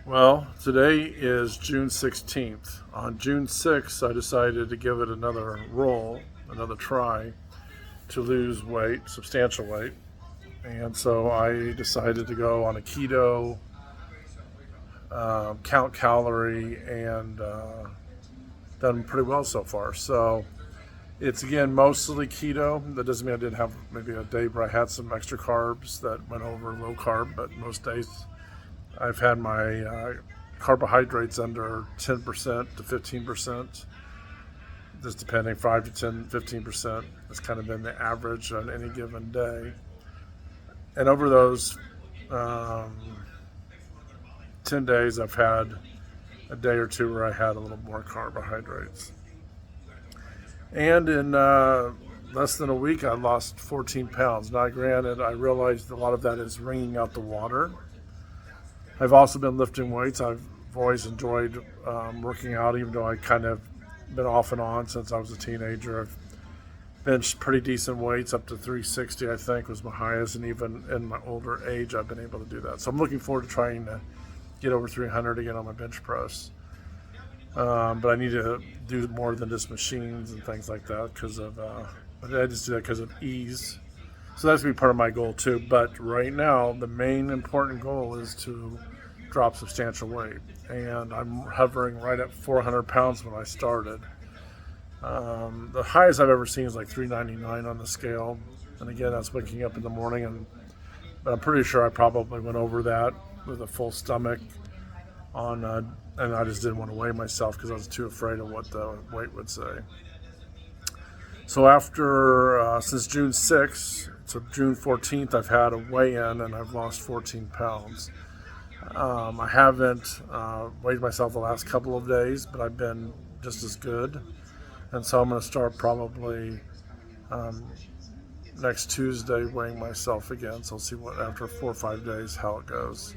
Well, today is June 16th. On June 6th, I decided to give it another roll, another try to lose weight, substantial weight. And so I decided to go on a keto, count calorie, and done pretty well so far. So it's again mostly keto. That doesn't mean I didn't have maybe a day where I had some extra carbs that went over low carb, but most days I've had my carbohydrates under 10% to 15%, just depending, 5 to 10, 15%. That's kind of been the average on any given day. And over those um, 10 days, I've had a day or two where I had a little more carbohydrates. And in less than a week, I lost 14 pounds. Now, granted, I realized a lot of that is wringing out the water. I've also been lifting weights. I've always enjoyed working out, even though I kind of been off and on since I was a teenager. I've benched pretty decent weights, up to 360, I think, was my highest, and even in my older age, I've been able to do that. So I'm looking forward to trying to get over 300 again on my bench press. But I need to do more than just machines and things like that because of, I just do that because of ease. So that's going to be part of my goal too. But right now, the main important goal is to drop substantial weight. And I'm hovering right at 400 pounds when I started. The highest I've ever seen is like 399 on the scale. And again, that's waking up in the morning. But I'm pretty sure I probably went over that with a full stomach and I just didn't want to weigh myself because I was too afraid of what the weight would say. So since June 6th, so June 14th, I've had a weigh-in and I've lost 14 pounds. I haven't weighed myself the last couple of days, but I've been just as good. And so I'm going to start probably next Tuesday weighing myself again. So I'll see after 4 or 5 days how it goes.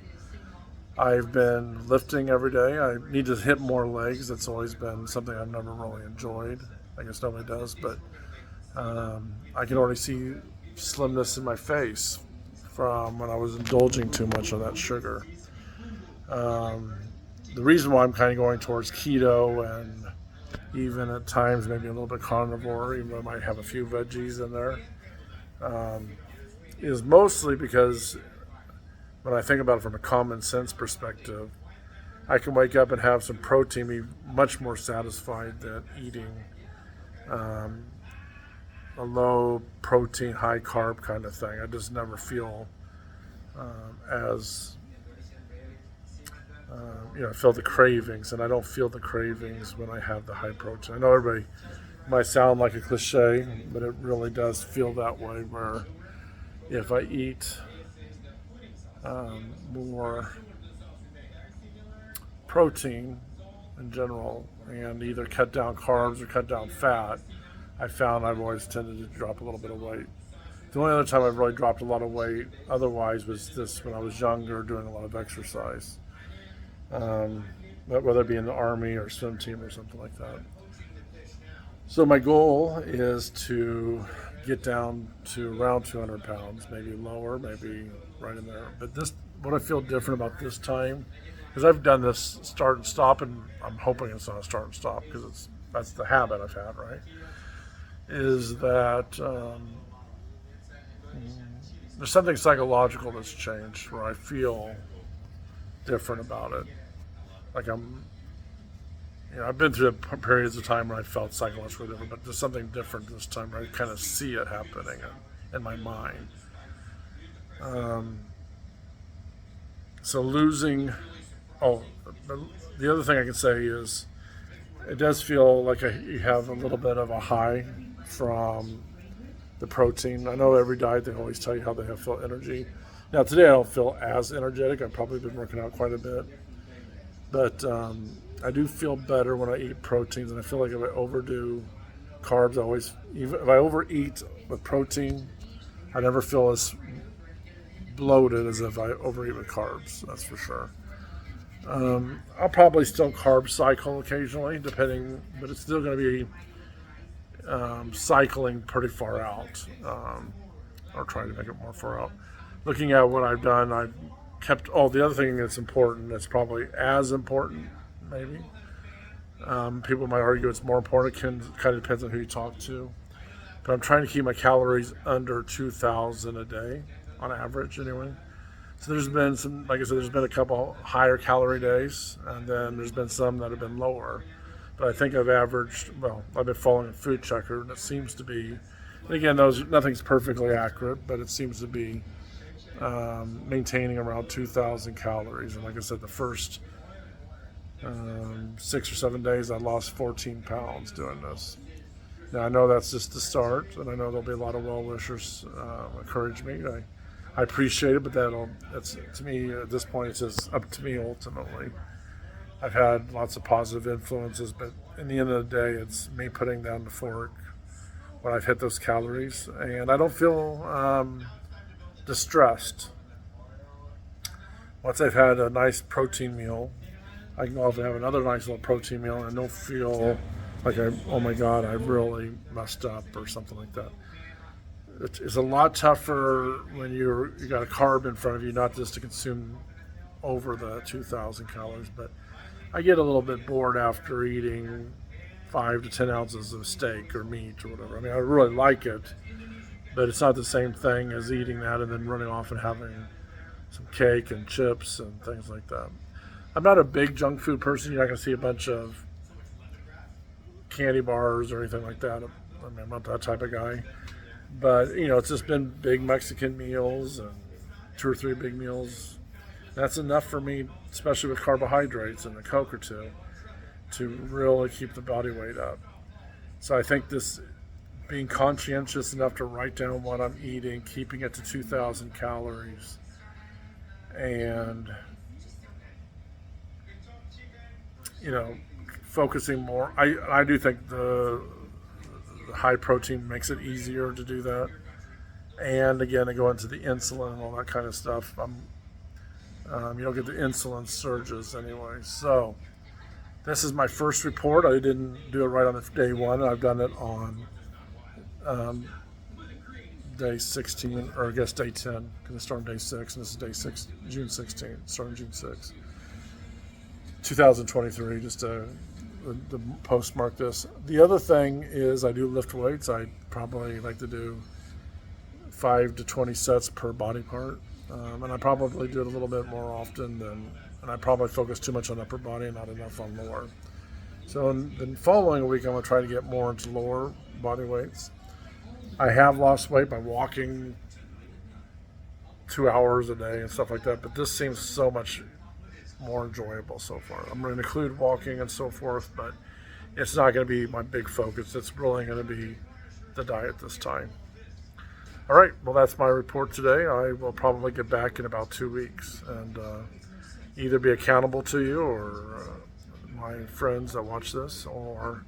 I've been lifting every day. I need to hit more legs. That's always been something I've never really enjoyed. I guess nobody does, but I can already see slimness in my face from when I was indulging too much of that sugar. The reason why I'm kind of going towards keto and even at times maybe a little bit carnivore, even though I might have a few veggies in there, is mostly because when I think about it from a common sense perspective, I can wake up and have some protein, be much more satisfied than eating a low protein, high carb kind of thing. I just never feel as I feel the cravings, and I don't feel the cravings when I have the high protein. I know everybody might sound like a cliche, but it really does feel that way, where if I eat more protein in general and either cut down carbs or cut down fat, I found I've always tended to drop a little bit of weight. The only other time I've really dropped a lot of weight otherwise was this when I was younger doing a lot of exercise, whether it be in the Army or swim team or something like that. So my goal is to get down to around 200 pounds, maybe lower, maybe right in there. But what I feel different about this time, because I've done this start and stop, and I'm hoping it's not a start and stop because that's the habit I've had, right? Is that there's something psychological that's changed where I feel different about it. Like I've been through periods of time where I felt psychologically different, but there's something different this time where I kind of see it happening in my mind. So losing, the other thing I can say is it does feel like you have a little bit of a high from the protein. I know every diet, they always tell you how they feel energy. Now today I don't feel as energetic. I've probably been working out quite a bit. But I do feel better when I eat proteins, and I feel like if I overdo carbs, if I overeat with protein, I never feel as bloated as if I overeat with carbs, that's for sure. I'll probably still carb cycle occasionally, but it's still going to be cycling pretty far out, or trying to make it more far out. Looking at what I've done, kept all the other thing that's important. That's probably as important, maybe. People might argue it's more important. It kind of depends on who you talk to. But I'm trying to keep my calories under 2,000 a day on average, anyway. So there's been some, like I said, there's been a couple higher calorie days, and then there's been some that have been lower. But I think I've been following a food checker, and it seems to be, and again, nothing's perfectly accurate, but it seems to be maintaining around 2,000 calories. And like I said, the first 6 or 7 days, I lost 14 pounds doing this. Now, I know that's just the start, and I know there'll be a lot of well-wishers encourage me. I appreciate it, but that's to me, at this point, it's just up to me ultimately. I've had lots of positive influences, but in the end of the day, it's me putting down the fork when I've hit those calories, and I don't feel distressed. Once I've had a nice protein meal, I can go off and have another nice little protein meal, and I don't feel like oh my God, I really messed up or something like that. It's a lot tougher when you got a carb in front of you, not just to consume over the 2,000 calories, but I get a little bit bored after eating 5 to 10 ounces of steak or meat or whatever. I mean, I really like it, but it's not the same thing as eating that and then running off and having some cake and chips and things like that. I'm not a big junk food person. You're not going to see a bunch of candy bars or anything like that. I mean, I'm not that type of guy. But, it's just been big Mexican meals and 2 or 3 big meals. That's enough for me, especially with carbohydrates and a Coke or two, to really keep the body weight up. So I think this being conscientious enough to write down what I'm eating, keeping it to 2,000 calories, and, focusing more. I do think the high protein makes it easier to do that. And again, I go into the insulin and all that kind of stuff. You don't get the insulin surges anyway. So this is my first report. I didn't do it right on day 1. I've done it on day 16, or I guess day 10, because it started day 6, and this is day 6, June 16th, starting June 6th, 2023, just to the postmark this. The other thing is I do lift weights. I probably like to do 5 to 20 sets per body part, and I probably do it a little bit more often and I probably focus too much on upper body and not enough on lower. So in the following week, I'm going to try to get more into lower body weights. I have lost weight by walking 2 hours a day and stuff like that, but this seems so much more enjoyable so far. I'm going to include walking and so forth, but it's not going to be my big focus. It's really going to be the diet this time. All right, well, that's my report today. I will probably get back in about 2 weeks and either be accountable to you or my friends that watch this, or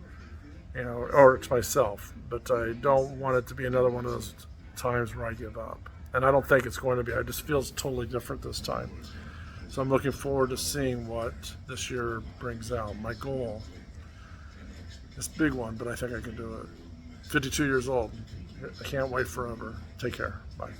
to myself. But I don't want it to be another one of those times where I give up. And I don't think it's going to be. It just feels totally different this time. So I'm looking forward to seeing what this year brings out. My goal, this big one, but I think I can do it. 52 years old. I can't wait forever. Take care. Bye.